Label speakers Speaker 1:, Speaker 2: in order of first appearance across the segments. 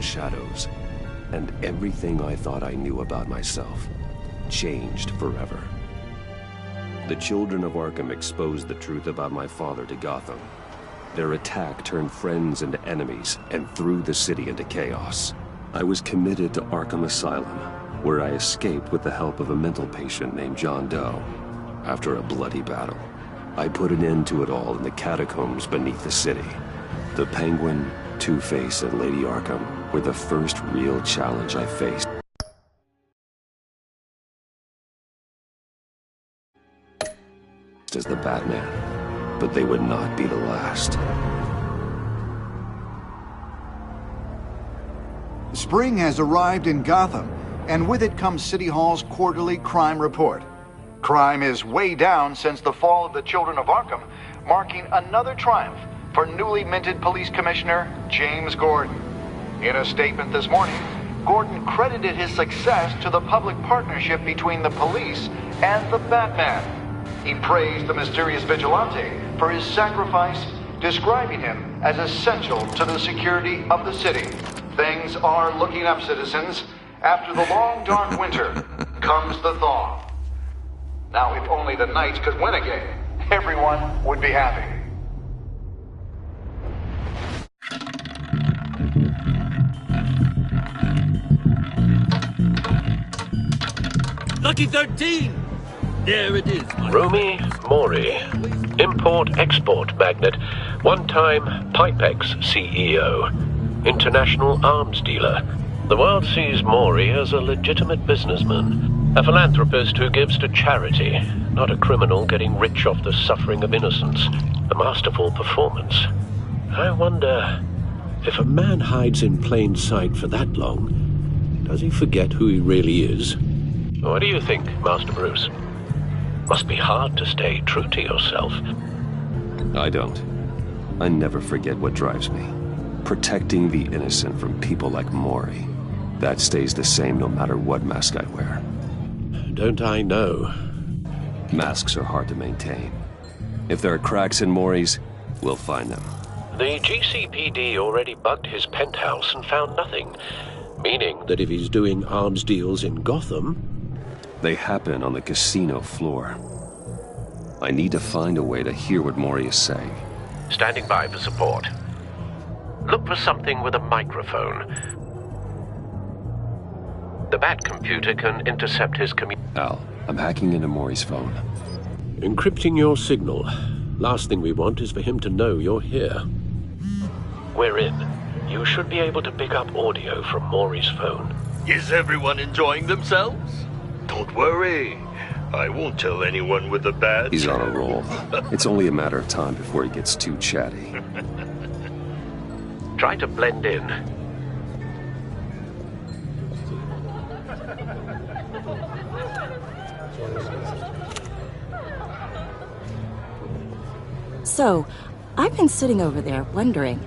Speaker 1: the shadows, and everything I thought I knew about myself changed forever. The children of Arkham exposed the truth about my father to Gotham. Their attack turned friends into enemies and threw the city into chaos. I was committed to Arkham Asylum, where I escaped with the help of a mental patient named John Doe. After a bloody battle, I put an end to it all in the catacombs beneath the city. The Penguin, Two-Face, and Lady Arkham were the first real challenge I faced. As the Batman, but they would not be the last.
Speaker 2: Spring has arrived in Gotham, and with it comes City Hall's quarterly crime report. Crime is way down since the fall of the Children of Arkham, marking another triumph for newly minted Police Commissioner James Gordon. In a statement this morning, Gordon credited his success to the public partnership between the police and the Batman. He praised the mysterious vigilante for his sacrifice, describing him as essential to the security of the city. Things are looking up, citizens. After the long, dark winter comes the thaw. Now, if only the Knights could win again, everyone would be happy.
Speaker 3: Lucky 13! There it is, my
Speaker 4: Romy Mori, import-export magnate, one-time Pipex CEO, international arms dealer. The world sees Mori as a legitimate businessman, a philanthropist who gives to charity, not a criminal getting rich off the suffering of innocence. A masterful performance. I wonder, if a man hides in plain sight for that long, does he forget who he really is? What do you think, Master Bruce? Must be hard to stay true to yourself.
Speaker 1: I don't. I never forget what drives me. Protecting the innocent from people like Mori. That stays the same no matter what mask I wear.
Speaker 4: Don't I know?
Speaker 1: Masks are hard to maintain. If there are cracks in Mori's, we'll find them.
Speaker 4: The GCPD already bugged his penthouse and found nothing. Meaning that if he's doing arms deals in Gotham...
Speaker 1: They happen on the casino floor. I need to find a way to hear what Mori is saying.
Speaker 4: Standing by for support. Look for something with a microphone. The Bat computer can intercept his
Speaker 1: Al, I'm hacking into Mori's phone.
Speaker 4: Encrypting your signal. Last thing we want is for him to know you're here. We're in. You should be able to pick up audio from Mori's phone.
Speaker 3: Is everyone enjoying themselves?
Speaker 5: Don't worry. I won't tell anyone with the Bat.
Speaker 1: He's on a roll. It's only a matter of time before he gets too chatty.
Speaker 4: Try to blend in.
Speaker 6: So, I've been sitting over there wondering,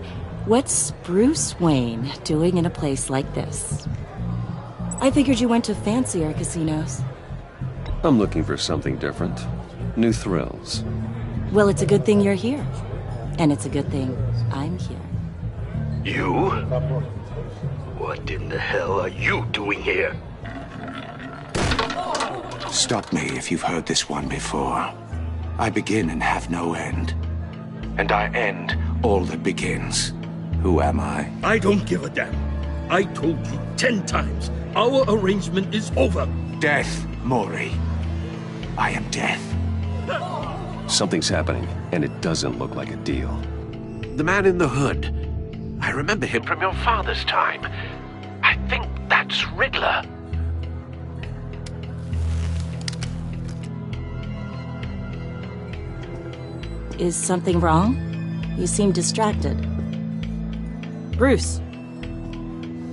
Speaker 6: what's Bruce Wayne doing in a place like this? I figured you went to fancier casinos.
Speaker 1: I'm looking for something different. New thrills.
Speaker 6: Well, it's a good thing you're here. And it's a good thing I'm here.
Speaker 5: You? What in the hell are you doing here?
Speaker 7: Stop me if you've heard this one before. I begin and have no end. And I end all that begins. Who am I?
Speaker 3: I don't give a damn. I told you 10 times. Our arrangement is over.
Speaker 7: Death, Mori. I am death.
Speaker 1: Something's happening, and it doesn't look like a deal.
Speaker 4: The man in the hood. I remember him from your father's time. I think that's Riddler.
Speaker 6: Is something wrong? You seem distracted. Bruce.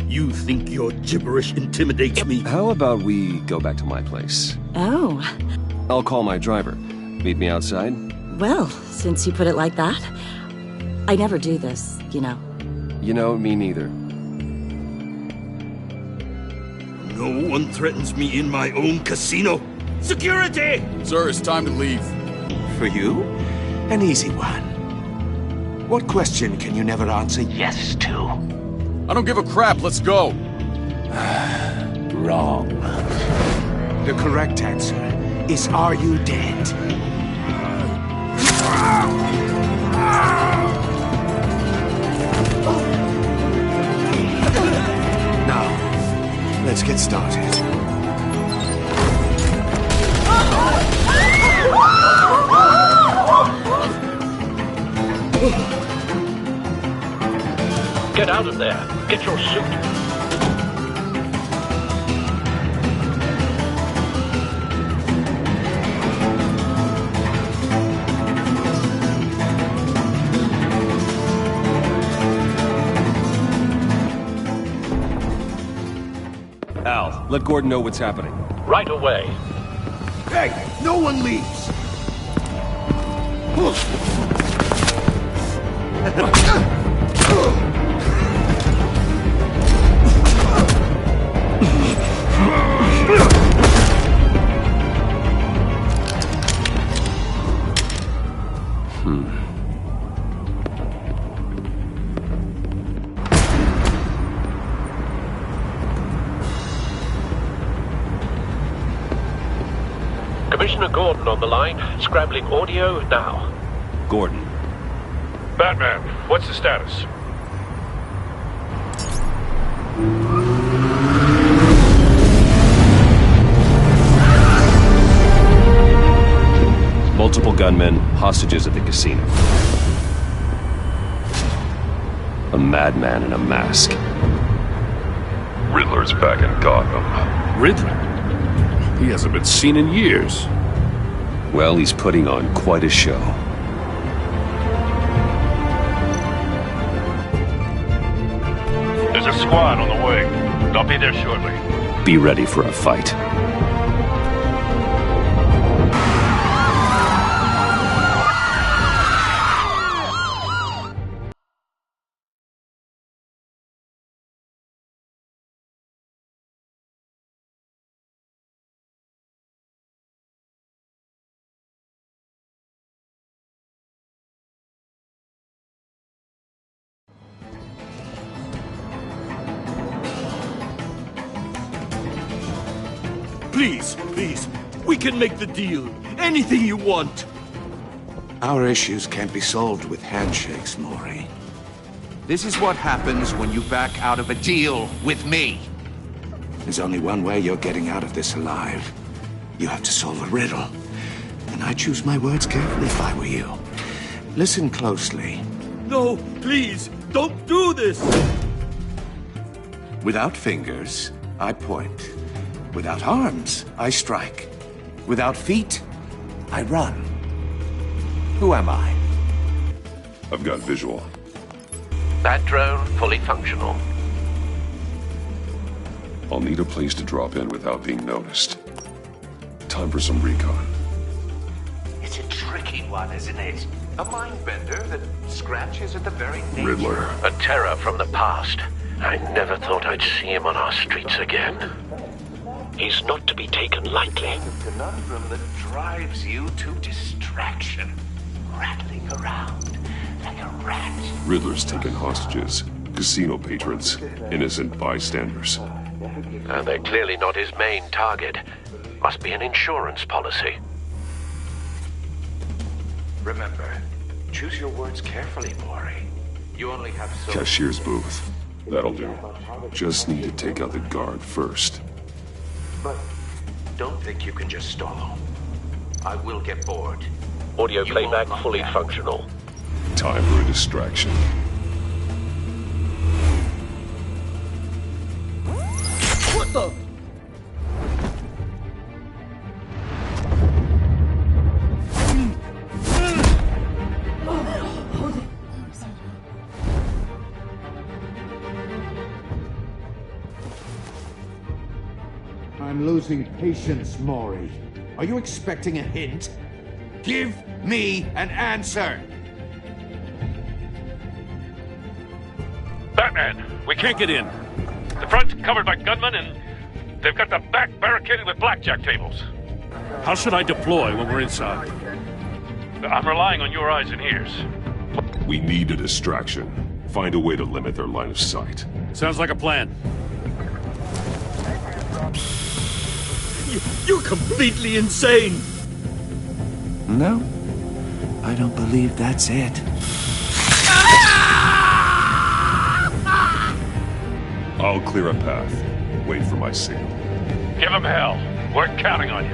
Speaker 3: You think your gibberish intimidates me?
Speaker 1: How about we go back to my place?
Speaker 6: Oh.
Speaker 1: I'll call my driver. Meet me outside?
Speaker 6: Well, since you put it like that, I never do this, you know.
Speaker 1: You know, me neither.
Speaker 3: No one threatens me in my own casino. Security!
Speaker 8: Sir, it's time to leave.
Speaker 7: For you? An easy one. What question can you never answer yes to?
Speaker 8: I don't give a crap, let's go!
Speaker 7: Wrong. The correct answer is, are you dead? Now, let's get started.
Speaker 4: Get out of there. Get your suit.
Speaker 1: Al, let Gordon know what's happening.
Speaker 4: Right away.
Speaker 5: Hey, no one leaves!
Speaker 4: Commissioner Gordon on the line. Scrambling audio now.
Speaker 1: Gordon.
Speaker 9: Batman, what's the status?
Speaker 1: Multiple gunmen, hostages at the casino. A madman in a mask.
Speaker 9: Riddler's back in Gotham.
Speaker 8: Riddler? He hasn't been seen in years.
Speaker 1: Well, he's putting on quite a show.
Speaker 9: There's a squad on the way. They'll be there shortly.
Speaker 1: Be ready for a fight.
Speaker 3: Please, please, we can make the deal. Anything you want.
Speaker 7: Our issues can't be solved with handshakes, Maury.
Speaker 10: This is what happens when you back out of a deal with me.
Speaker 7: There's only one way you're getting out of this alive. You have to solve a riddle. And I choose my words carefully if I were you. Listen closely.
Speaker 3: No, please, don't do this.
Speaker 7: Without fingers, I point. Without arms, I strike. Without feet, I run. Who am I?
Speaker 9: I've got visual.
Speaker 4: That drone fully functional.
Speaker 9: I'll need a place to drop in without being noticed. Time for some recon.
Speaker 10: It's a tricky one, isn't it? A mind bender that scratches at the very nature.
Speaker 9: Riddler.
Speaker 4: A terror from the past. I never thought I'd see him on our streets again. He's not to be taken lightly.
Speaker 10: A conundrum that drives you to distraction. Rattling around like a rat.
Speaker 9: Riddler's taken hostages. Casino patrons. Innocent bystanders.
Speaker 4: And they're clearly not his main target. Must be an insurance policy.
Speaker 10: Remember, choose your words carefully, Maury. You only have so...
Speaker 9: Cashier's booth. That'll do. Just need to take out the guard first.
Speaker 10: But don't think you can just stall. I will get bored.
Speaker 4: Audio
Speaker 10: You
Speaker 4: playback
Speaker 10: won't
Speaker 4: fully
Speaker 10: like that.
Speaker 4: functional.
Speaker 9: Time for a distraction.
Speaker 3: What the?
Speaker 10: I'm losing patience, Maury. Are you expecting a hint? Give me an answer!
Speaker 9: Batman! We can't get in. The front's covered by gunmen, and they've got the back barricaded with blackjack tables.
Speaker 8: How should I deploy when we're inside?
Speaker 9: I'm relying on your eyes and ears. We need a distraction.
Speaker 8: Find a way to limit their line of sight.
Speaker 9: Sounds like a plan.
Speaker 3: You're completely insane!
Speaker 7: No, I don't believe that's it.
Speaker 8: I'll clear a path. Wait for my signal.
Speaker 9: Give him hell. We're counting on you.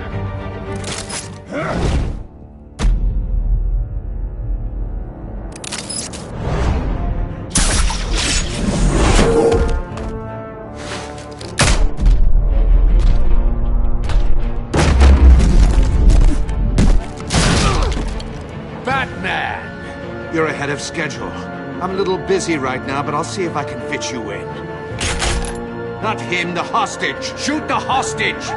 Speaker 7: Batman! You're ahead of schedule. I'm a little busy right now, but I'll see if I can fit you in. Not him, the hostage! Shoot the hostage!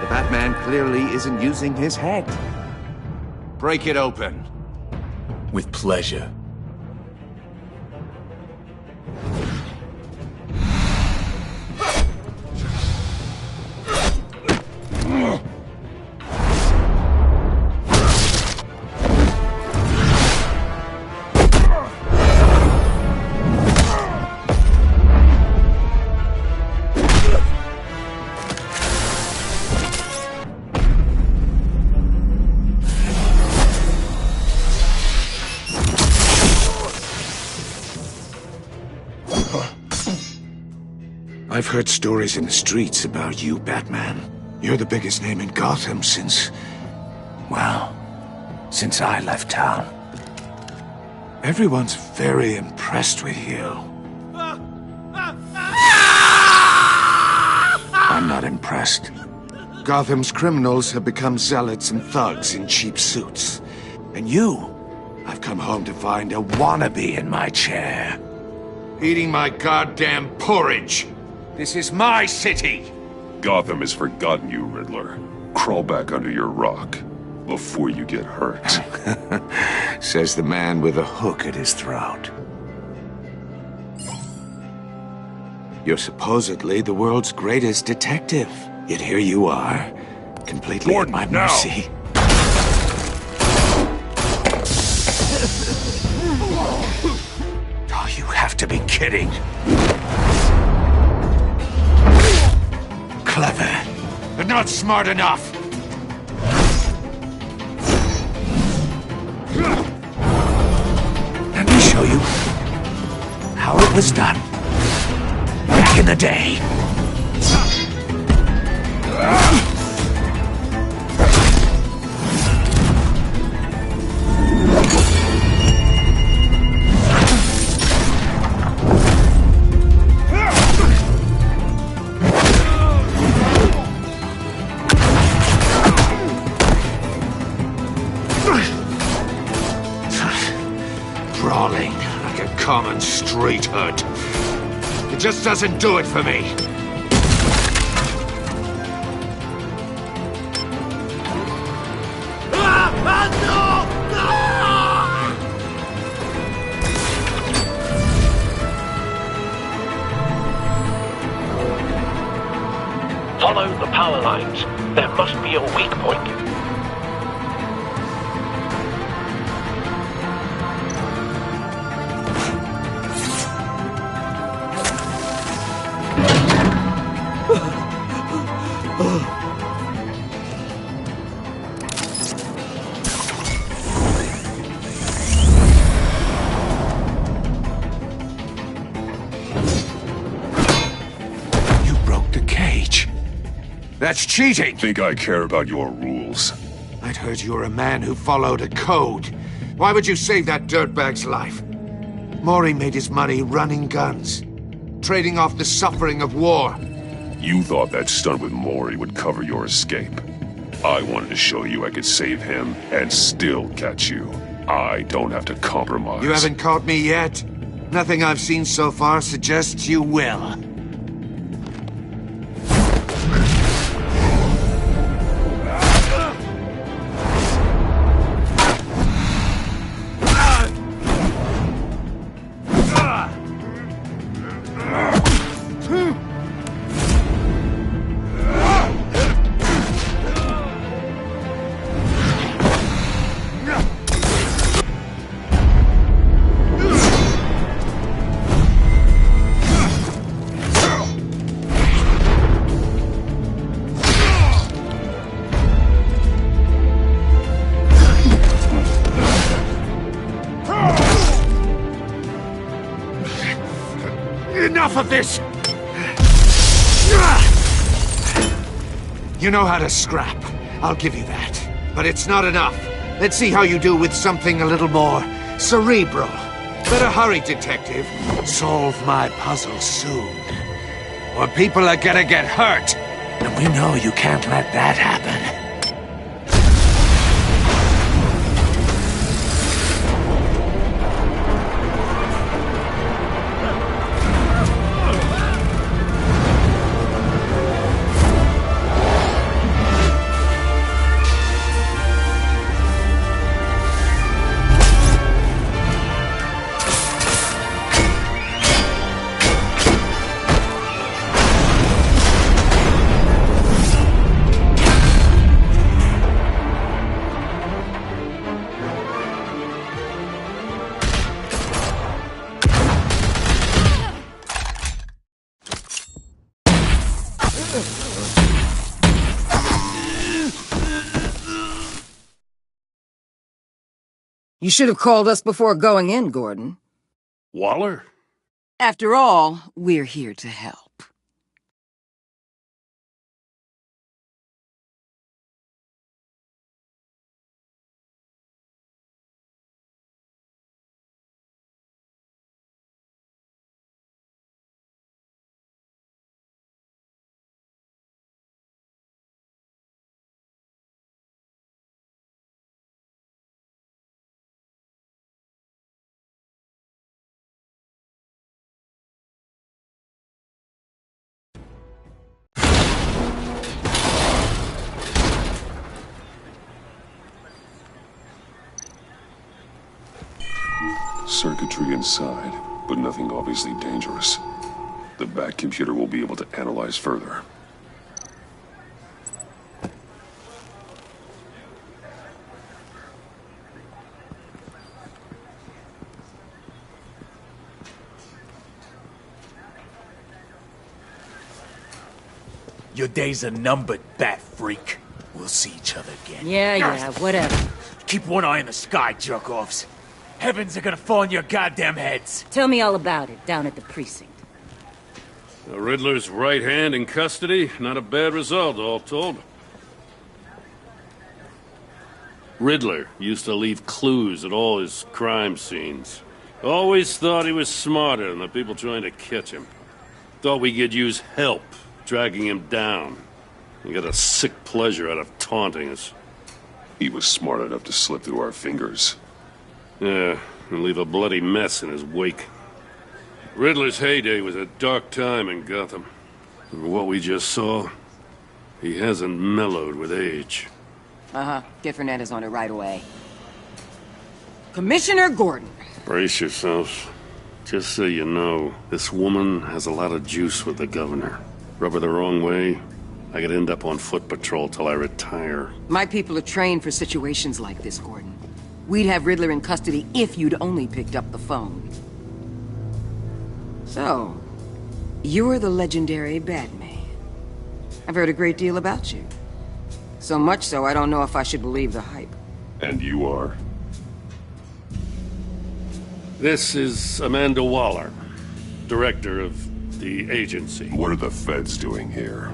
Speaker 7: The Batman clearly isn't using his head. Break it open.
Speaker 5: With pleasure.
Speaker 7: I've heard stories in the streets about you, Batman. You're the biggest name in Gotham since... well, since I left town. Everyone's very impressed with you. I'm not impressed. Gotham's criminals have become zealots and thugs in cheap suits. And you, I've come home to find a wannabe in my chair. Eating my goddamn porridge. This is my city!
Speaker 8: Gotham has forgotten you, Riddler. Crawl back under your rock before you get hurt.
Speaker 7: Says the man with a hook at his throat. You're supposedly the world's greatest detective. Yet here you are, completely at my mercy. Oh, you have to be kidding. Clever, but not smart enough. Let me show you how it was done back in the day. Brawling like a common street hood. It just doesn't do it for me.
Speaker 4: Follow the power lines. There must be a weak point.
Speaker 7: That's cheating!
Speaker 8: Think I care about your rules?
Speaker 7: I'd heard you were a man who followed a code. Why would you save that dirtbag's life? Maury made his money running guns, trading off the suffering of war.
Speaker 8: You thought that stunt with Maury would cover your escape. I wanted to show you I could save him and still catch you. I don't have to compromise.
Speaker 7: You haven't caught me yet? Nothing I've seen so far suggests you will.
Speaker 3: Enough of this!
Speaker 7: You know how to scrap. I'll give you that. But it's not enough. Let's see how you do with something a little more cerebral. Better hurry, detective. Solve my puzzle soon. Or people are gonna get hurt. And we know you can't let that happen.
Speaker 11: You should have called us before going in, Gordon.
Speaker 3: Waller?
Speaker 11: After all, we're here to help.
Speaker 8: Circuitry inside, but nothing obviously dangerous. The back computer will be able to analyze further.
Speaker 12: Your days are numbered, bat freak. We'll see each other again.
Speaker 6: Yeah, whatever.
Speaker 12: Keep one eye in the sky, jerk-offs. Heavens are gonna fall on your goddamn heads.
Speaker 6: Tell me all about it down at the precinct.
Speaker 9: The Riddler's right hand in custody. Not a bad result, all told. Riddler used to leave clues at all his crime scenes. Always thought he was smarter than the people trying to catch him. Thought we could use help dragging him down. He got a sick pleasure out of taunting us.
Speaker 8: He was smart enough to slip through our fingers.
Speaker 9: Yeah, and leave a bloody mess in his wake. Riddler's heyday was a dark time in Gotham. And what we just saw, he hasn't mellowed with age.
Speaker 11: Get Fernandez on it right away. Commissioner Gordon.
Speaker 9: Brace yourselves. Just so you know, this woman has a lot of juice with the governor. Rub her the wrong way, I could end up on foot patrol till I retire.
Speaker 11: My people are trained for situations like this, Gordon. We'd have Riddler in custody if you'd only picked up the phone. So, you're the legendary Batman. I've heard a great deal about you. So much so, I don't know if I should believe the hype.
Speaker 8: And you are?
Speaker 9: This is Amanda Waller, director of the agency.
Speaker 8: What are the feds doing here?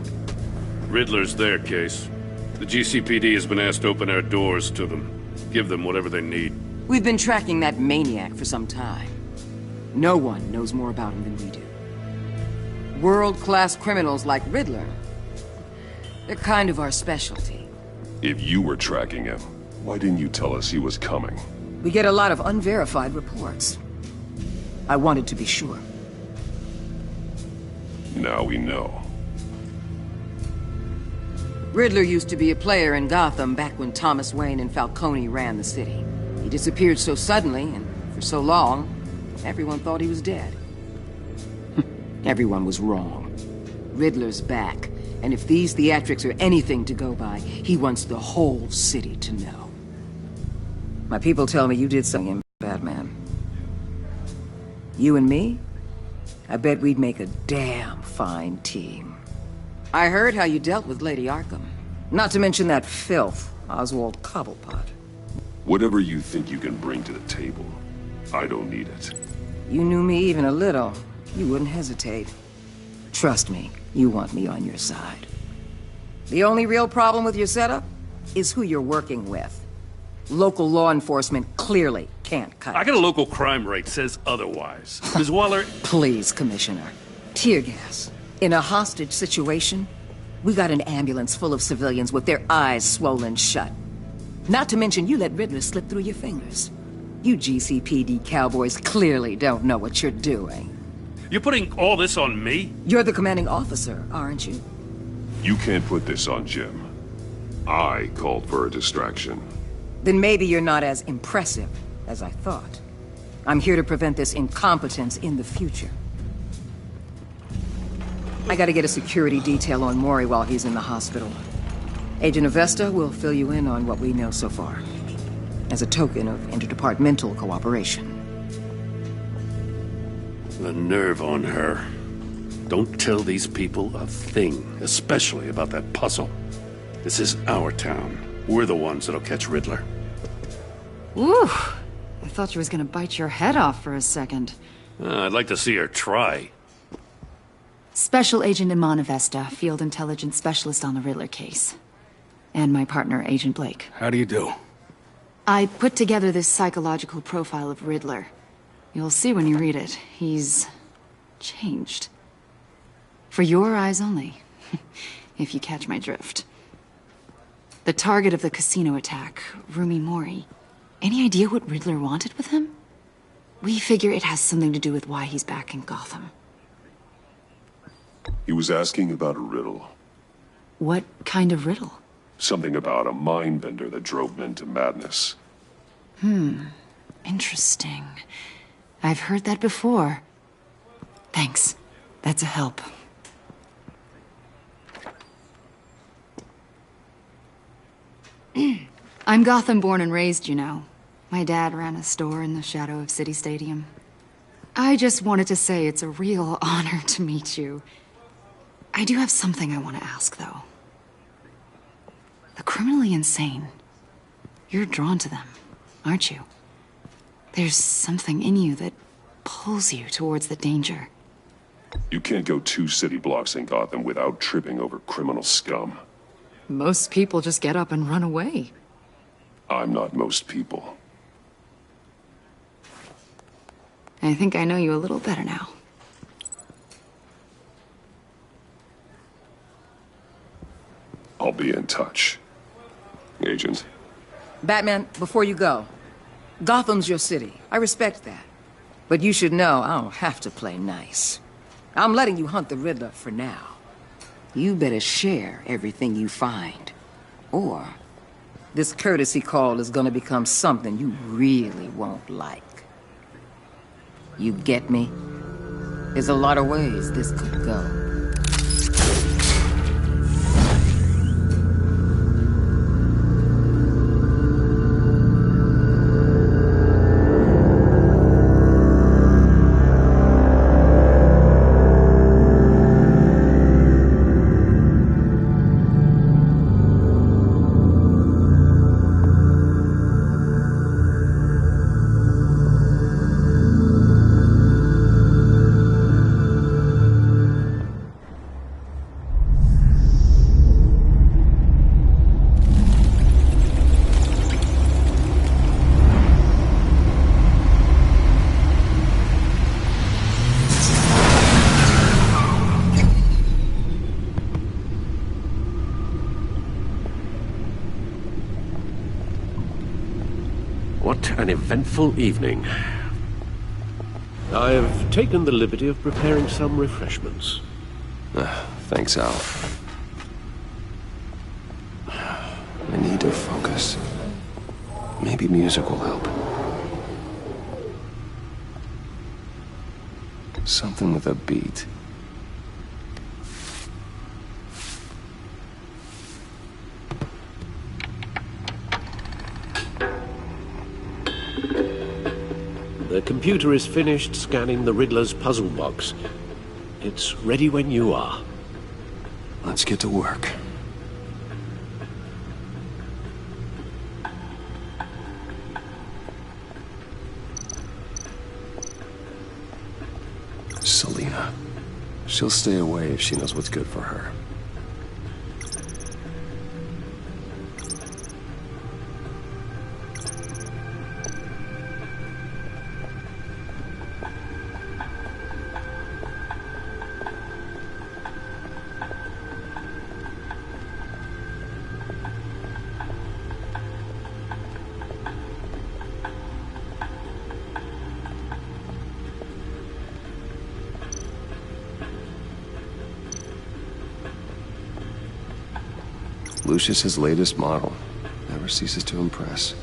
Speaker 9: Riddler's their case. The GCPD has been asked to open our doors to them. Give them whatever they need.
Speaker 11: We've been tracking that maniac for some time. No one knows more about him than we do. World-class criminals like Riddler, they're kind of our specialty.
Speaker 8: If you were tracking him, why didn't you tell us he was coming?
Speaker 11: We get a lot of unverified reports. I wanted to be sure.
Speaker 8: Now we know.
Speaker 11: Riddler used to be a player in Gotham back when Thomas Wayne and Falcone ran the city. He disappeared so suddenly and for so long, everyone thought he was dead. Everyone was wrong. Riddler's back, and if these theatrics are anything to go by, he wants the whole city to know. My people tell me you did something in Batman. You and me? I bet we'd make a damn fine team. I heard how you dealt with Lady Arkham. Not to mention that filth, Oswald Cobblepot.
Speaker 8: Whatever you think you can bring to the table, I don't need it.
Speaker 11: You knew me even a little, you wouldn't hesitate. Trust me, you want me on your side. The only real problem with your setup is who you're working with. Local law enforcement clearly can't cut it.
Speaker 9: I got a local crime rate says otherwise. Ms. Waller...
Speaker 11: Please, Commissioner. Tear gas. In a hostage situation, we got an ambulance full of civilians with their eyes swollen shut. Not to mention you let Riddler slip through your fingers. You GCPD cowboys clearly don't know what you're doing.
Speaker 9: You're putting all this on me?
Speaker 11: You're the commanding officer, aren't you?
Speaker 8: You can't put this on Jim. I called for a distraction.
Speaker 11: Then maybe you're not as impressive as I thought. I'm here to prevent this incompetence in the future. I gotta get a security detail on Mori while he's in the hospital. Agent Avesta will fill you in on what we know so far, as a token of interdepartmental cooperation.
Speaker 9: The nerve on her. Don't tell these people a thing, especially about that puzzle. This is our town. We're the ones that'll catch Riddler.
Speaker 13: Ooh, I thought she was gonna bite your head off for a second.
Speaker 9: I'd like to see her try.
Speaker 13: Special Agent Iman Avesta, Field Intelligence Specialist on the Riddler case. And my partner, Agent Blake.
Speaker 14: How do you do?
Speaker 13: I put together this psychological profile of Riddler. You'll see when you read it. He's... changed. For your eyes only, if you catch my drift. The target of the casino attack, Rumi Mori. Any idea what Riddler wanted with him? We figure it has something to do with why he's back in Gotham.
Speaker 8: He was asking about a riddle.
Speaker 13: What kind of riddle?
Speaker 8: Something about a mind bender that drove men to madness.
Speaker 13: Interesting. I've heard that before. Thanks. That's a help. I'm Gotham born and raised, you know. My dad ran a store in the shadow of City Stadium. I just wanted to say it's a real honor to meet you. I do have something I want to ask, though. The criminally insane. You're drawn to them, aren't you? There's something in you that pulls you towards the danger.
Speaker 8: You can't go 2 city blocks in Gotham without tripping over criminal scum.
Speaker 13: Most people just get up and run away.
Speaker 8: I'm not most people.
Speaker 13: I think I know you a little better now.
Speaker 8: I'll be in touch. Agent.
Speaker 11: Batman, before you go, Gotham's your city. I respect that. But you should know I don't have to play nice. I'm letting you hunt the Riddler for now. You better share everything you find. Or this courtesy call is gonna become something you really won't like. You get me? There's a lot of ways this could go.
Speaker 1: What an eventful evening.
Speaker 14: I've taken the liberty of preparing some refreshments.
Speaker 1: Thanks, Al. I need to focus. Maybe music will help. Something with a beat.
Speaker 14: The computer is finished scanning the Riddler's puzzle box. It's ready when you are.
Speaker 1: Let's get to work. Selina. She'll stay away if she knows what's good for her. Lucius's latest model. Never ceases to impress.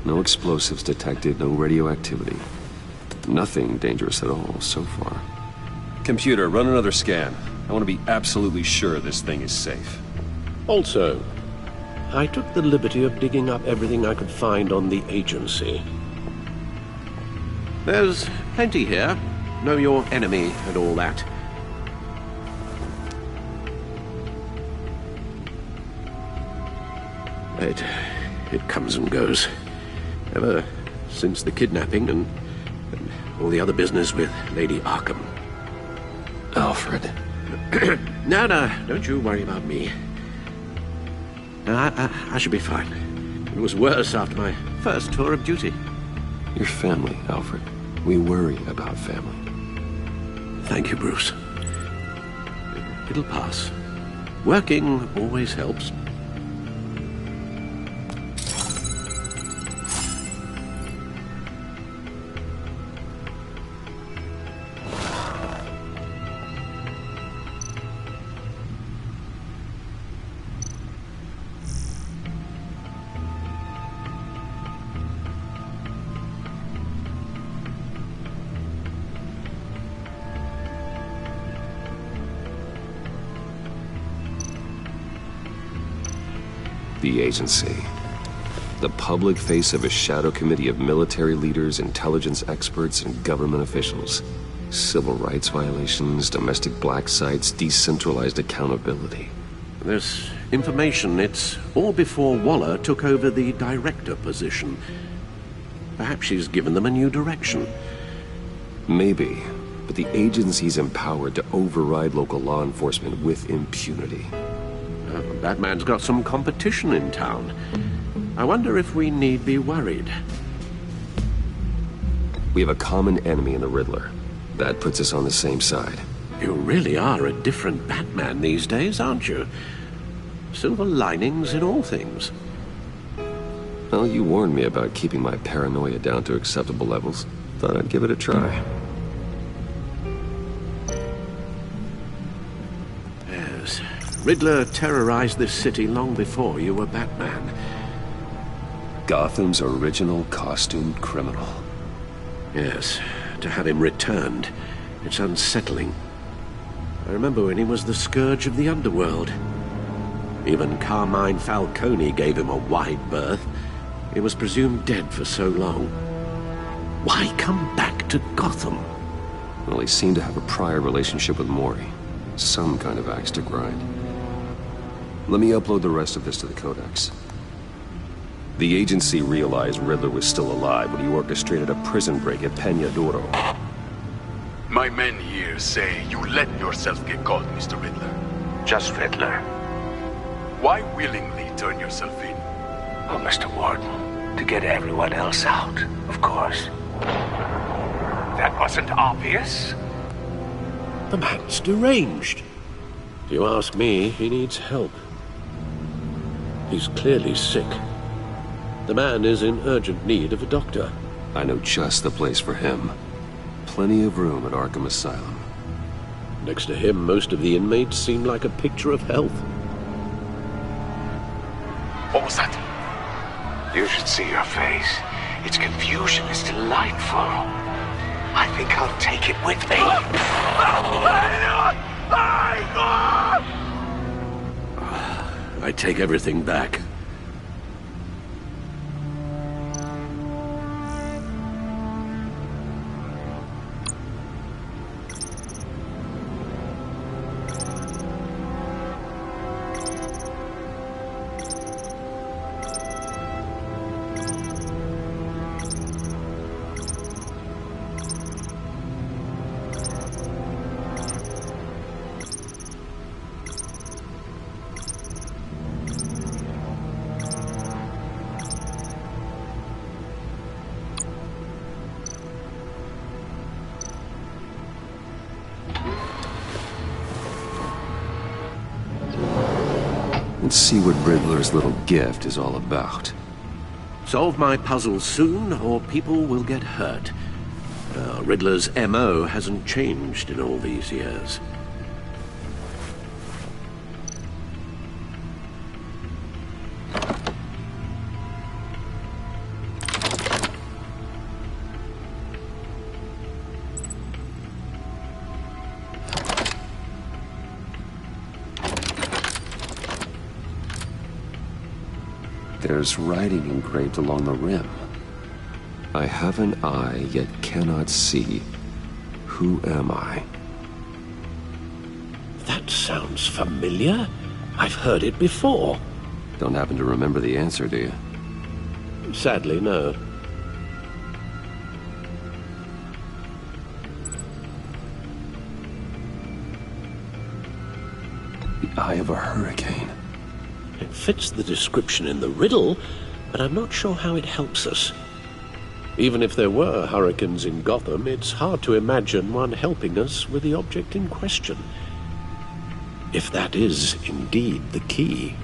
Speaker 1: No explosives detected, no radioactivity. Nothing dangerous at all so far. Computer, run another scan. I want to be absolutely sure this thing is safe.
Speaker 14: Also, I took the liberty of digging up everything I could find on the agency. There's plenty here. Know your enemy and all that. It comes and goes. Ever since the kidnapping and all the other business with Lady Arkham.
Speaker 1: Alfred.
Speaker 14: No, don't you worry about me. I should be fine. It was worse after my first tour of duty.
Speaker 1: Your family, Alfred. We worry about family.
Speaker 14: Thank you, Bruce. It'll pass. Working always helps.
Speaker 1: The agency. The public face of a shadow committee of military leaders, intelligence experts, and government officials. Civil rights violations, domestic black sites, decentralized accountability.
Speaker 14: This information, it's all before Waller took over the director position. Perhaps she's given them a new direction.
Speaker 1: Maybe, but the agency's empowered to override local law enforcement with impunity.
Speaker 14: Batman's got some competition in town. I wonder if we need be worried.
Speaker 1: We have a common enemy in the Riddler. That puts us on the same side.
Speaker 14: You really are a different Batman these days, aren't you? Silver linings in all things.
Speaker 1: Well, you warned me about keeping my paranoia down to acceptable levels. Thought I'd give it a try.
Speaker 14: Yes. Riddler terrorized this city long before you were Batman.
Speaker 1: Gotham's original costumed criminal.
Speaker 14: Yes. To have him returned, it's unsettling. I remember when he was the scourge of the underworld. Even Carmine Falcone gave him a wide berth. He was presumed dead for so long. Why come back to Gotham?
Speaker 1: Well, he seemed to have a prior relationship with Mori. Some kind of axe to grind. Let me upload the rest of this to the Codex. The agency realized Riddler was still alive when he orchestrated a prison break at Peña Duro.
Speaker 5: My men here say you let yourself get caught, Mr. Riddler.
Speaker 10: Just Riddler.
Speaker 5: Why willingly turn yourself in?
Speaker 10: Oh, Mr. Warden, to get everyone else out, of course. That wasn't obvious.
Speaker 14: The man's deranged. If you ask me, he needs help. He's clearly sick. The man is in urgent need of a doctor.
Speaker 1: I know just the place for him. Plenty of room at Arkham Asylum.
Speaker 14: Next to him, most of the inmates seem like a picture of health.
Speaker 5: What was that?
Speaker 10: You should see your face. Its confusion is delightful. I think I'll take it with me.
Speaker 14: I take everything back.
Speaker 1: Let's see what Riddler's little gift is all about.
Speaker 14: Solve my puzzle soon, or people will get hurt. Riddler's MO hasn't changed in all these years.
Speaker 1: There's writing engraved along the rim. I have an eye, yet cannot see. Who am I?
Speaker 14: That sounds familiar. I've heard it before.
Speaker 1: Don't happen to remember the answer, do you?
Speaker 14: Sadly, no.
Speaker 1: The eye of a hurricane.
Speaker 14: It fits the description in the riddle, but I'm not sure how it helps us. Even if there were hurricanes in Gotham, it's hard to imagine one helping us with the object in question. If that is indeed the key.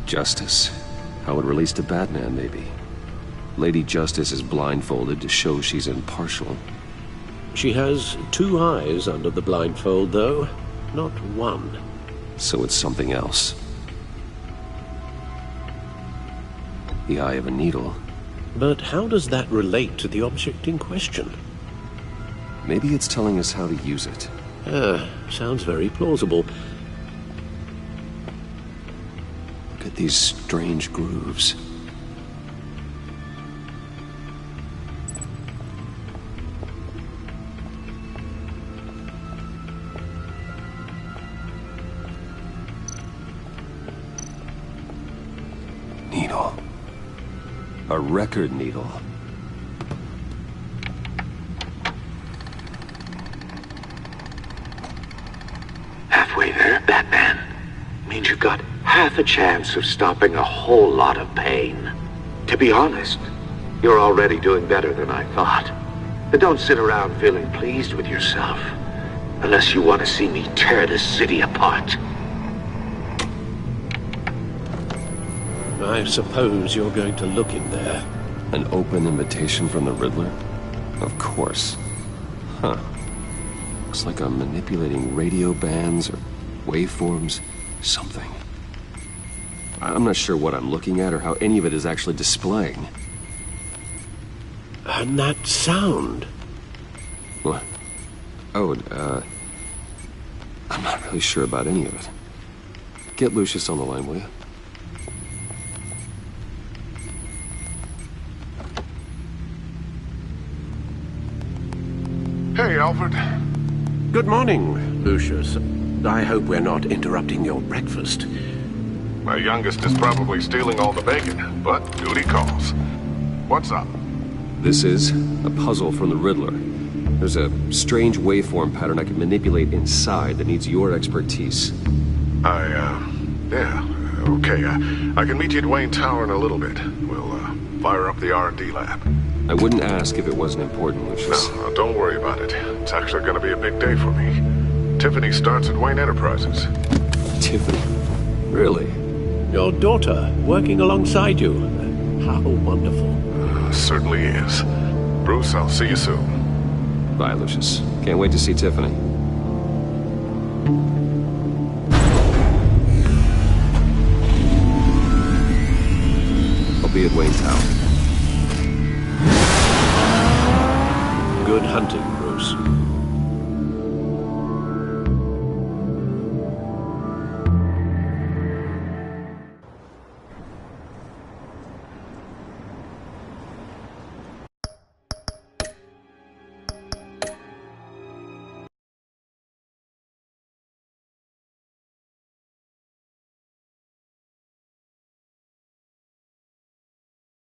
Speaker 1: Justice? How it relates to Batman, maybe. Lady Justice is blindfolded to show she's impartial.
Speaker 14: She has two eyes under the blindfold, though, not one.
Speaker 1: So it's something else. The eye of a needle.
Speaker 14: But how does that relate to the object in question?
Speaker 1: Maybe it's telling us how to use it.
Speaker 14: Sounds very plausible.
Speaker 1: Look at these strange grooves. Needle. A record needle.
Speaker 10: Halfway there, Batman. Means you've got half a chance of stopping a whole lot of pain. To be honest, you're already doing better than I thought. But don't sit around feeling pleased with yourself. Unless you want to see me tear this city apart.
Speaker 14: I suppose you're going to look in there.
Speaker 1: An open invitation from the Riddler? Of course. Huh. Looks like I'm manipulating radio bands or waveforms. Something. I'm not sure what I'm looking at or how any of it is actually displaying.
Speaker 14: And that sound.
Speaker 1: What? Oh, I'm not really sure about any of it. Get Lucius on the line, will you?
Speaker 7: Hey, Alfred.
Speaker 14: Good morning, Lucius. I hope we're not interrupting your breakfast.
Speaker 15: My youngest is probably stealing all the bacon, but duty calls. What's up?
Speaker 1: This is a puzzle from the Riddler. There's a strange waveform pattern I can manipulate inside that needs your expertise.
Speaker 15: Yeah, okay. I can meet you at Wayne Tower in a little bit. We'll, fire up the R&D lab.
Speaker 1: I wouldn't ask if it wasn't important, Lucius.
Speaker 15: No, don't worry about it. It's actually gonna be a big day for me. Tiffany starts at Wayne Enterprises.
Speaker 1: Tiffany? Really?
Speaker 14: Your daughter, working alongside you. How wonderful.
Speaker 15: Certainly is. Bruce, I'll see you soon.
Speaker 1: Bye, Lucius. Can't wait to see Tiffany. I'll be at Wayne Tower.
Speaker 14: Good hunting, Bruce.